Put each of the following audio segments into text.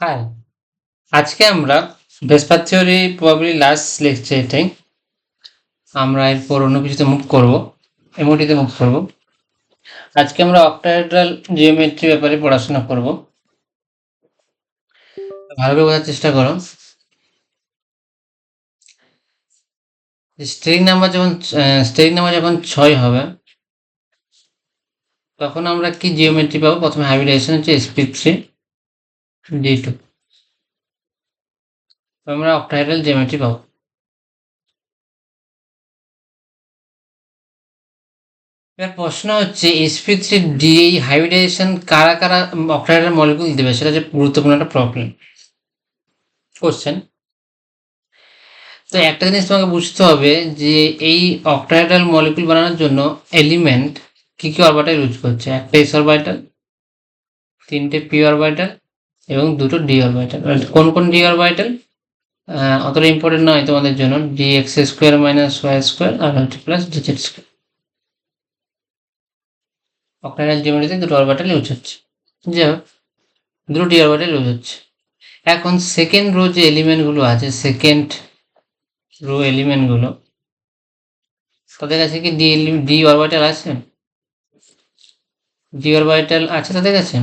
High, আজকে আমরা ভেসপার theory probably last lecture এটাই। আমরা এরপর অন্য কিছুতে মুভ করব, এমওটিতে মুভ করব। আজকে আমরা অক্টাহেড্রাল জিওমেট্রি ব্যাপারে পড়াশোনা করব। ভালোভাবে বোঝার চেষ্টা করো। স্টেরিং নাম্বার যখন 6 হবে, তখন আমরা কি জিওমেট্রি পাবো? প্রথমে হাইব্রিডাইজেশন হচ্ছে sp3d2, আমরা অক্টাহেড্রাল জিওমেট্রি পাবো। এবার প্রশ্ন হচ্ছে sp3d এই হাইব্রিডাইজেশন কারা কারা অক্টাহেড্রাল মলিকুল দেবে, সেটা হচ্ছে গুরুত্বপূর্ণ একটা প্রবলেম কোশ্চেন। তো একটা জিনিস তোমাকে বুঝতে হবে যে এই অক্টাহেড্রাল মলিকুল বানানোর জন্য এলিমেন্ট কি কি অরবিটাল ইউজ করছে। একটা এস অরবিটাল, 3টে পি অরবিটাল এবং 2টো ডি অরবিটাল। কোন কোন ডি অরবিটাল অতটা ইম্পর্টেন্ট নয় তোমাদের জন্য, D X square minus Y square আর হচ্ছে plus D Z square. Octahedral জিওমেট্রিতে 2টো অরবিটাল ইউজ হচ্ছে, যাই হোক 2টো ডি অরবিটাল ইউজ হচ্ছে। এখন সেকেন্ড রো যে এলিমেন্টগুলো আছে, সেকেন্ড রো এলিমেন্টগুলো, তাদের কাছে কি ডি অরবিটাল আছে? ডি অরবিটাল আছে তাদের কাছে?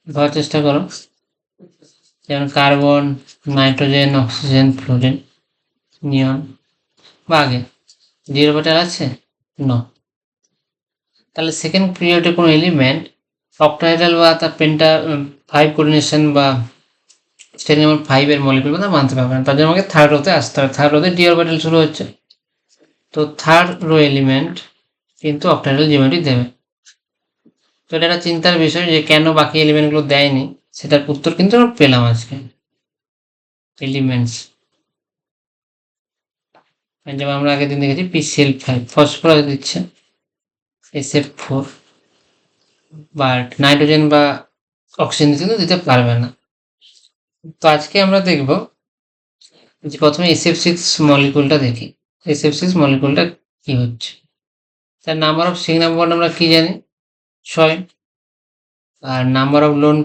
ধরার চেষ্টা করো। যেমন কার্বন, নাইট্রোজেন, অক্সিজেন, ফ্লোরিন, নিয়ন বা আগে ডি অরবিটাল আছে? ন। তাহলে সেকেন্ড পিরিয়ডে কোনো এলিমেন্ট অক্টাহেড্রাল বা তার পেন্টা 5 কোঅর্ডিনেশন বা স্টেজ নাম্বার 5 এর মলিকুল কথা মানতে পারবে না। তার জন্য আমাকে থার্ড রোতে আসতে হবে। থার্ড রোতে ডি অরবিটাল শুরু হচ্ছে, তো থার্ড রো এলিমেন্ট কিন্তু অক্টাহেড্রাল জিওমেট্রি দেবে। তো এটা একটা চিন্তার বিষয় যে কেন বাকি এলিমেন্টগুলো দেয়নি, সেটার উত্তর কিন্তু আমরা পেলাম আজকে। এলিমেন্টস যেমন আমরা আগের দিন দেখেছি PCl5, ফসফরাস দিচ্ছে SF4, বাট নাইট্রোজেন বা অক্সিজেন কিন্তু দিতে পারবে না। তো আজকে আমরা দেখব যে প্রথমে SF6 মলিকুলটা দেখি। SF6 মলিকুলটা কি হচ্ছে। তার নাম্বার অফ সিগমা বন্ড আমরা কি জানি? 6। আর নাম্বার অফ লোন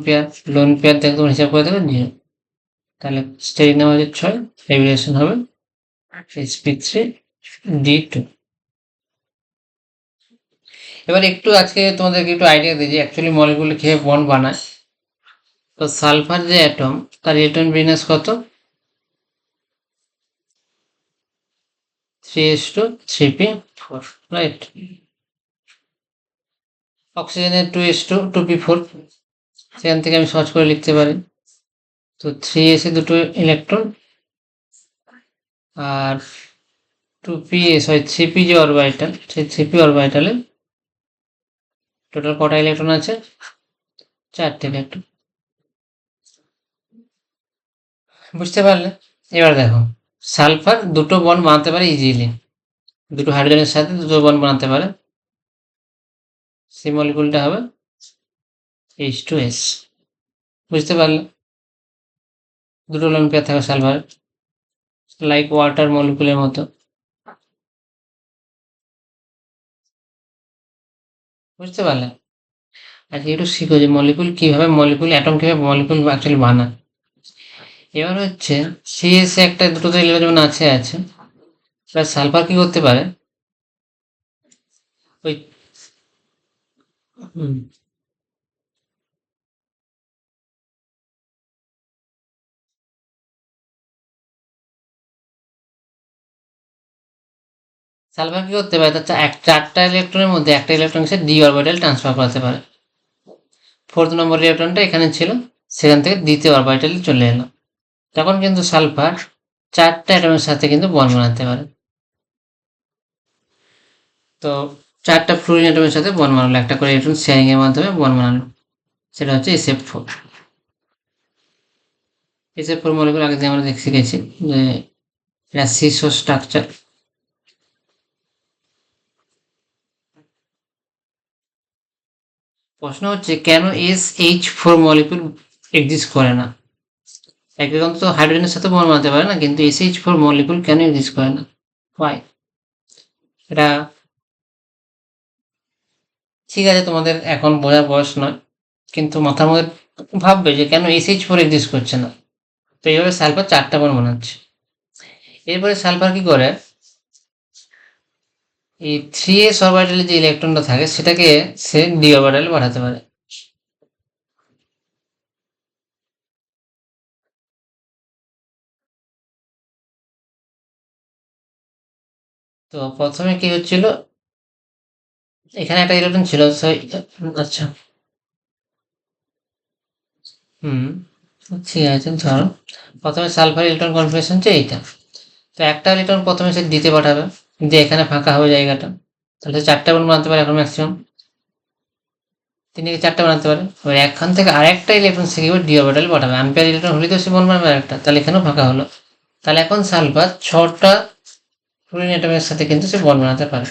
পেয়ার দেখে তোমার হিসাব করে দেবে 0। তাহলে স্টেরিক নাম্বার হচ্ছে 6, রেগুলেশন হবে sp3d2। এবার একটু আজকে তোমাদেরকে একটু আইডিয়া দিই যে অ্যাকচুয়ালি মলিকুল কিভাবে বন্ড বানায়। তো সালফার যে অ্যাটম, তার ইলেকট্রন বিন্যাস কত? 3s2 3p4, right. অক্সিজেনের 2s2 2p4, সেখান থেকে আমি সহজ করে লিখতে পারি। তো 3s এ দুটো ইলেকট্রন আর 3p যে অরবিটাল, সেই 3p অরবিটালে টোটাল কটা ইলেকট্রন আছে? 4টে ইলেকট্রন। বুঝতে পারলে? এবার দেখো, সালফার দুটো বন্ড বানাতে পারে ইজিলি, দুটো হাইড্রোজেনের সাথে দুটো বন্ড বানাতে পারে। সেই মলিকুলটা হবে H2S। বুঝতে পারলে? দুটো লোন পেয়ার থাকবে সালফার, লাইক ওয়াটার মলিকুলের মতো। বুঝতে পারলে? আজকে একটু শিখো যে মলিকুল অ্যাটম কিভাবে মলিকুল অ্যাকচুয়ালি বানায়। এবার হচ্ছে সিএস একটা দুটো তো এলিমেন্ট যেমন আছে প্লাস সালফার কি করতে পারে? ওই হুম, সালফার কি করতে পারে? তার 4টা ইলেকট্রনের মধ্যে একটা ইলেকট্রন সে ডি অরবিটাল ট্রান্সফার করতে পারে। 4th নম্বর ইলেকট্রনটা এখানে ছিল, সেখান থেকে দ্বিতীয় অরবিটালে চলে এলো। তখন কিন্তু সালফার 4টা অ্যাটমের সাথে কিন্তু বন্ড বানাতে পারে। তো 4টা ফ্লোরিন অ্যাটমের সাথে বন্ড বানালো, একটা করে ইলেকট্রন শেয়ারিং এর মাধ্যমে বন্ড বানালো, সেটা হচ্ছে SF4। SF4 মলিকুল আগে আমরা শিখেছি যে এটা সিসো স্ট্রাকচার। প্রশ্ন হচ্ছে কেন SH4 মলিকুল এক্সিস্ট করে না? একদম তো হাইড্রোজেনের সাথে বন্ড বানাতে পারে না, কিন্তু SH4 মলিকুল কেন এক্সিস্ট করে না? ওয়াই? এটা ঠিক আছে, তোমাদের এখন বোঝার বয়স নয়, কিন্তু মাথার মধ্যে ভাববে যে কেন SH4 এক্সিস্ট করছে না। তো এইভাবে সালফার 4টা বন্ড বানাচ্ছে। এরপরে সালফার কি করে, এই 3s অরবিটালে যে ইলেকট্রনটা থাকে সেটাকে সে ডি অরবিটালে পাঠাতে পারে। তো প্রথমে কি হচ্ছিল, এখানে একটা ইলেকট্রন ছিল, আচ্ছা, হুম, ঠিক আছে, ধরো প্রথমে সালফার ইলেকট্রন কনফিগারেশন হচ্ছে এইটা। তো একটা ইলেকট্রন প্রথমে সে দিতে পাঠাবে, যে এখানে ফাঁকা হবে জায়গাটা, তাহলে 4টা বন্ড বানাতে পারে এখন ম্যাক্সিমাম, 3 থেকে 4টা বানাতে পারে। এবার এখান থেকে আরেকটা ইলেকট্রন সে এবার ডি অরবিটালে পাঠাবে, আনপেয়ার ইলেকট্রন হলে তো সে বন্ড বানাবে একটা, তাহলে এখানেও ফাঁকা হলো। তাহলে এখন সালফার 6টা ফ্লোরিন অ্যাটমের সাথে কিন্তু সে বন্ড বানাতে পারে।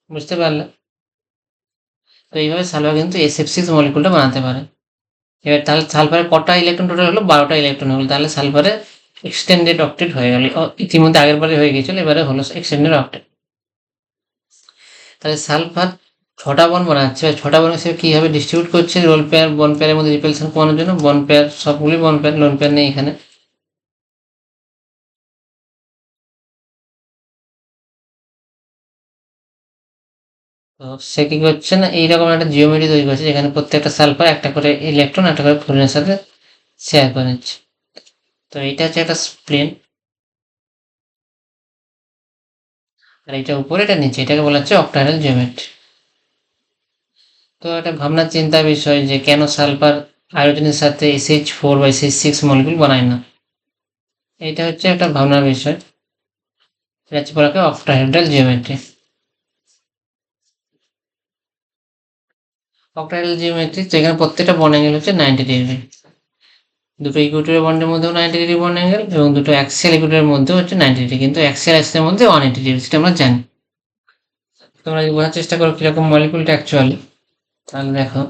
বুঝতে পারলে? তো এইভাবে সালফার কিন্তু SF6 মলিকুলটা বানাতে পারে। এবার তাহলে সালফারের কটা ইলেকট্রন টোটাল হলো, 12টা ইলেকট্রন হলো। তাহলে সালফারের এক্সটেন্ডেড অক্টেট হয়ে গেল। ইতিমধ্যে আগের বারে হয়ে গেছিল, এবারে হলো এক্সটেন্ডেড অক্টেট। তাহলে সালফার 6টা বন্ড বানাচ্ছে, 6টা বন্ড সে কীভাবে ডিস্ট্রিবিউট করছে, রোল পেয়ার বন্ড পেয়ারের মধ্যে রিপেলশন কমানোর জন্য। বন্ড পেয়ার সবগুলি বন্ড পেয়ার, লোন পেয়ার নেই এখানে। তো সে কি করছে না, এইরকম একটা জিওমেট্রি তৈরি করছে যেখানে প্রত্যেকটা সালফার একটা করে ইলেকট্রন একটা করে ফ্লোরিনের সাথে শেয়ার করে নিচ্ছে। তো এইটা হচ্ছে একটা প্লেন, আর এটা উপরে এটা নিচে, এটাকে বলা হচ্ছে অক্টাহেড্রাল জিওমেট্রি। তো এটা ভাবনার চিন্তার বিষয় যে কেন সালফার হাইড্রোজেনের সাথে SH4 বা SH6 মলিকুল বানায় না। এটা হচ্ছে একটা ভাবনার বিষয়। এটা হচ্ছে বলা হয় অক্টাহেড্রাল জিওমেট্রি। অক্টাহেড্রাল জিওমেট্রি, তো এখানে প্রত্যেকটা বন্ড অ্যাঙ্গেল হচ্ছে 90 ডিগ্রি। দুটো ইকুয়েটরের বন্ডের মধ্যেও 90 ডিগ্রি বন্ড অ্যাঙ্গেল, এবং দুটো অ্যাক্সিয়াল ইকুয়েটরের মধ্যেও হচ্ছে 90 ডিগ্রি, কিন্তু অ্যাক্সিয়াল অ্যাক্সিসের মধ্যে 180 ডিগ্রি, সেটা আমরা জানি। তোমরা যদি বোঝার চেষ্টা করো কিরকম মলিকুলটা অ্যাকচুয়ালি, তাহলে দেখো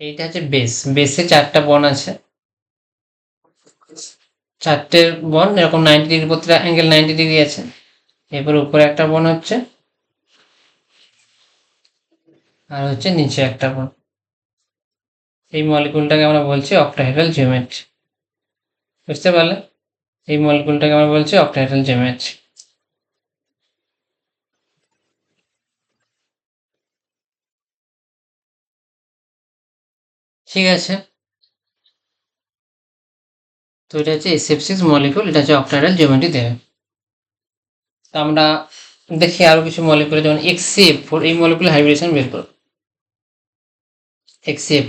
এইটা হচ্ছে বেস, বেসে 4টা বন্ড আছে, 4টে বন্ড এরকম 90 ডিগ্রি, প্রত্যেকটা অ্যাঙ্গেল 90 ডিগ্রি আছে। এরপর উপরে একটা বন্ড হচ্ছে, আর হচ্ছে নিচে একটা বন্ড। এই মলিকুলটাকে আমরা বলছি অক্টাহেড্রাল জিওমেট্রি। বুঝতে পারলে? এই মলিকুলটাকে আমরা বলছি অক্টাহেড্রাল জিওমেট্রি। ঠিক আছে, তো এটা হচ্ছে SF6 মলিকুল, এটা হচ্ছে অক্টাহেড্রাল জিওমেট্রি দেবে। তো আমরা দেখি আরো কিছু মলিকুল, যেমন HCF4, এই মলিকুলের হাইব্রিডেশন বের করব। HCF,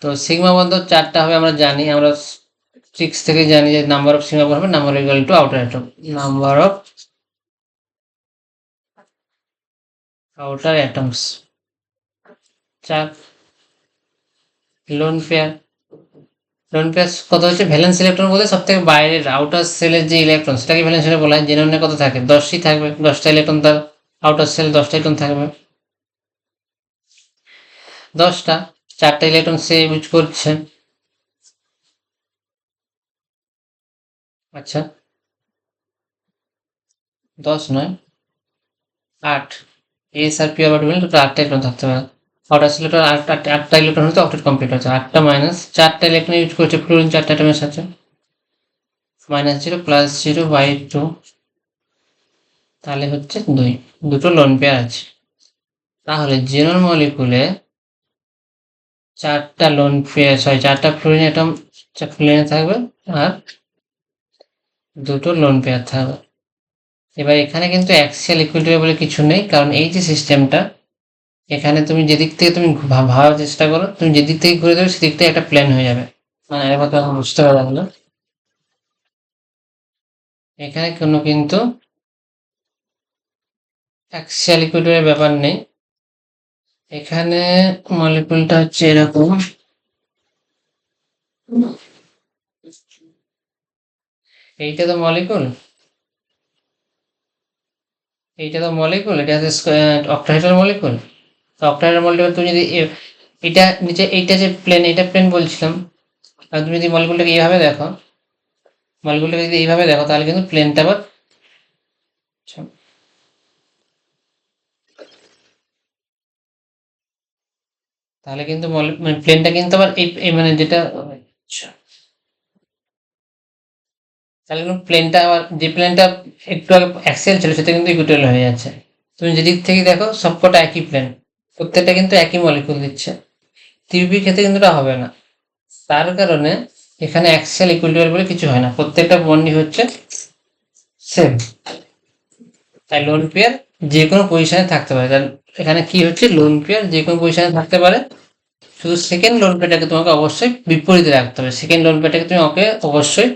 তো সিগমা বন্ধ 4টা হবে আমরা জানি, আমরা 6 থেকে জানি যে নাম্বার অফ সিগমা বন্ধ হবে number equal to outer atom, number of outer atoms. 4 lone pair, loan pair কত হচ্ছে, ভ্যালেন্স ইলেকট্রন বলতে সব থেকে বাইরের আউটার সেলের যে ইলেকট্রন সেটাকে ভ্যালেন্স ইলেকট্রন বলা হয়। জেনুইনে কত থাকে, 10ই থাকবে, 10টা ইলেকট্রন তার আউটার সেল 10টা ইলেকট্রন থাকবে, 10টা, 4টা ইলেকট্রন সে ইউজ করছে। আচ্ছা, 10 নয়, 8, এস আর পি অরবিটাল মিলে টোটাল 8টা ইলেকট্রন থাকতে পারে। আউটার সেল টোটাল 8টা ইলেকট্রন হলে অক্টেট কমপ্লিট হচ্ছে। 8টা মাইনাস 4টা ইলেকট্রন ইউজ করছে ফ্লোরিন 4টা অ্যাটমের সাথে, -0 +0/2, তাহলে হচ্ছে 2, দুটো লোন পেয়ার আছে। তাহলে জেনন মলিকুলে 4টা লোন পেয়ার, 4টা ফ্লোরিন অ্যাটম ফ্লোরিনে থাকবে, আর দুটো লোন পেয়ার থাকবে। এবার এখানে কিন্তু অ্যাক্সিয়াল ইকুইলিব্রিয়াম বলে কিছু নেই, কারণ এই যে সিস্টেমটা, এখানে তুমি যেদিক থেকে তুমি ভাবার চেষ্টা করো, তুমি যেদিক থেকে ঘুরে দেবে সেদিক থেকে একটা প্ল্যান হয়ে যাবে। মানে এর কথা এখন বুঝতে পারা গেল, এখানে কোনো কিন্তু অ্যাক্সিয়াল ইকুইলিব্রিয়ামের ব্যাপার নেই। এখানে মলিকুলটা হচ্ছে এরকম, এইটা তো মলিকুল, এইটা তো মলিকুল, এটা হচ্ছে অক্টাহেড্রাল মলিকুল। তো অক্টাহেড্রাল মলিকুল তুমি যদি এটা নিচে এইটা যে প্লেন, এটা প্লেন বলছিলাম, আর তুমি যদি মলিকুলটাকে এইভাবে দেখো, মলিকুলটাকে যদি এইভাবে দেখো তাহলে কিন্তু প্লেনটা আবার তাহলে কিন্তু মানে প্লেনটা কিন্তু আবার এই মানে যেটা আচ্ছা, তাহলে কিন্তু প্লেনটা আবার যে প্লেনটা একটু আগে অ্যাক্সিয়াল ছিল সেটা কিন্তু ইকুয়াটোরিয়াল হয়ে যাচ্ছে। তুমি যেদিক থেকে দেখো সবকটা একই প্লেন, প্রত্যেকটা কিন্তু একই মলিকুল দিচ্ছে। টিউবির ক্ষেত্রে কিন্তু এটা হবে না, তার কারণে এখানে অ্যাক্সিয়াল ইকুয়াটোরিয়াল বলে কিছু হয় না, প্রত্যেকটা বন্ডই হচ্ছে সেম। তাই লোন পেয়ার যে কোনো পজিশনে থাকতে পারে, তাহলে এখানে কি হচ্ছে, লোন পেয়ার যে কোনো পজিশনে থাকতে পারে, শুধু সেকেন্ড লোন পেয়ারটাকে তোমাকে অবশ্যই বিপরীতে রাখতে হবে। সেকেন্ড লোন পেয়ারটাকে তুমি ওকে অবশ্যই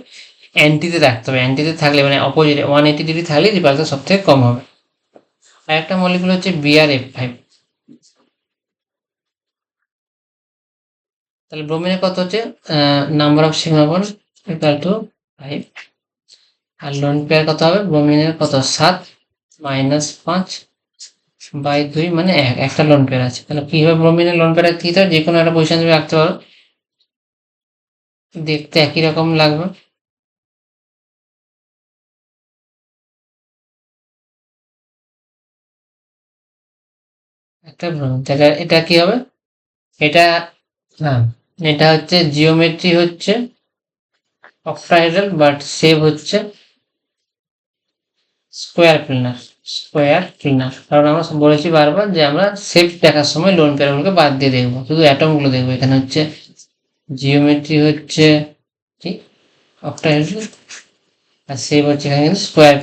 অ্যান্টিতে রাখতে হবে। অ্যান্টিতে থাকলে মানে অপোজিটে 180 ডিগ্রি থাকলে রিপালটা সব থেকে কম হবে। আর একটা মলিকুল হচ্ছে BrF5। তাহলে ব্রোমিনের কত হচ্ছে, number of sigma bond equal to 5। আর লোন পেয়ার কত হবে, ব্রোমিনের কত 7 -5/2 মানে একটা লোন পেয়ার আছে। তাহলে কি হবে, ব্রোমিনের লোন পেয়ার কি হয়, যে কোনো একটা পজিশন তুমি রাখতে পারো, দেখতে একই রকম লাগবে। একটা ব্রোমিন, তাহলে এটা কি হবে, এটা হ্যাঁ, এটা হচ্ছে জিওমেট্রি হচ্ছে অক্টাহেড্রাল, বাট শেপ হচ্ছে স্কোয়ার প্লেনার। কারণ আমরা বলেছি বারবার যে আমরা শেপ দেখার সময় লোন পেয়ারগুলোকে বাদ দিয়ে দেখবো, শুধু অ্যাটমগুলো দেখবো। এখানে হচ্ছে জিওমেট্রি হচ্ছে কি অক্টাহেড্রাল, আর শেপ হচ্ছে এখানে কিন্তু স্কোয়ার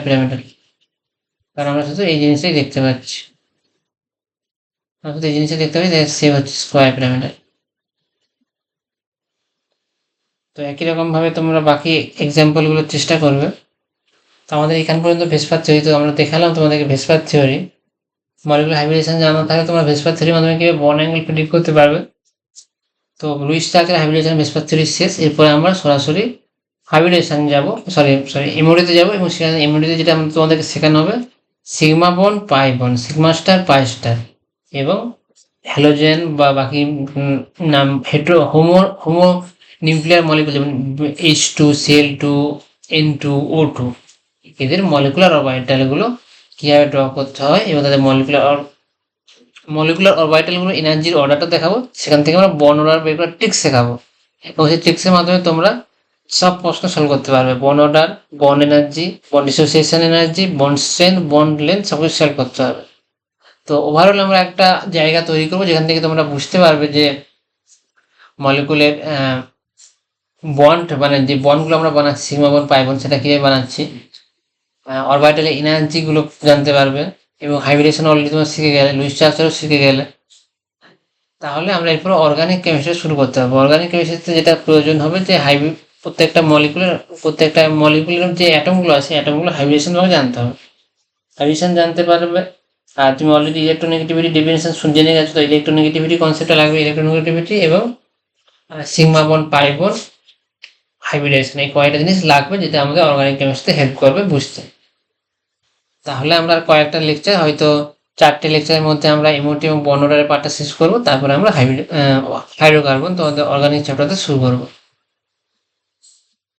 পিরামিডাল। কারণ আমরা শুধু এই জিনিসটাই দেখতে পাচ্ছি, আমরা শুধু এই জিনিসটাই দেখতে পাচ্ছি, শেপ হচ্ছে স্কোয়ার পিরামিডাল। তো একই রকম ভাবে তোমরা বাকি এক্সাম্পল গুলোর চেষ্টা করবে। তো আমাদের এখান পর্যন্ত ভেসপার থিওরি তো আমরা দেখালাম তোমাদেরকে, ভেসপার থিওরি মলিকুলার হাইব্রিডেশন জানা থাকলে তোমরা ভেসপার থিওরির মাধ্যমে কিভাবে বন্ড অ্যাঙ্গেল প্রেডিক্ট করতে পারবে। তো লুইস স্টার্কের হাইব্রিডেশন ভেসপার থিওরি শেষ। এরপরে আমরা সরাসরি হাইব্রিডেশন যাব, সরি এমওডিতে যাব, এবং সেখানে এমওডিতে যেটা তোমাদেরকে শেখানো হবে sigma bond pi bond, sigma star pi star, এবং হ্যালোজেন বা বাকি নাম হোমো নিউক্লিয়ার মলিকুল যেমন H2Cl2 N2 O2, এদের মলিকুলার অরবিটালগুলো কিভাবে ড্র করতে হয় এবং তাদের মলিকুলার অরবিটালগুলো এনার্জির অর্ডারটা দেখাবো। সেখান থেকে আমরা বন্ড অর্ডার বের করার ট্রিক্স শেখাবো, এবং সেই ট্রিক্সের মাধ্যমে তোমরা সব প্রশ্ন সলভ করতে পারবে। Bond order, bond energy, bond dissociation energy, bond strength, bond length সব কিছু সলভ করতে পারবে। তো ওভারঅল আমরা একটা জায়গা তৈরি করবো যেখান থেকে তোমরা বুঝতে পারবে যে মলিকুলের বন্ড মানে যে বন্ডগুলো আমরা বানাচ্ছি সিগমা বন্ড পাই বন্ড সেটা কিভাবে বানাচ্ছি, অরবিটালের এনার্জিগুলো জানতে পারবে, এবং হাইব্রিডেশন অলরেডি তোমরা শিখে গেলে, লুইস স্ট্রাকচারও শিখে গেলে। তাহলে আমরা এরপর অর্গানিক কেমিস্ট্রি শুরু করতে হবে। অর্গানিক কেমিস্ট্রিতে যেটা প্রয়োজন হবে যে প্রত্যেকটা মলিকুলের যে অ্যাটমগুলো আছে অ্যাটমগুলো হাইব্রিডেশন ভাবে জানতে হবে, হাইব্রিডেশন জানতে পারবে। আর তুমি অলরেডি ইলেকট্রোনেগেটিভিটি ডেফিনেশন জেনে গেছো, তো ইলেকট্রোনেগেটিভিটি কনসেপ্টটা লাগবে, ইলেকট্রোনেগেটিভিটি এবং সিগমা বন্ড পাই বন্ড হাইব্রিডেশন, এই কয়েকটা জিনিস লাগবে যেটা আমাদের অর্গানিক কেমিস্ট্রিতে হেল্প করবে বুঝতে। তাহলে আমরা আর কয়েকটা লেকচার, হয়তো 4টে লেকচারের মধ্যে আমরা এমওটি এবং বন্ড অর্ডারের পার্টটা শেষ করবো, তারপরে আমরা হাইড্রোকার্বন তোমাদের অর্গানিক চ্যাপ্টারতে শুরু করবো।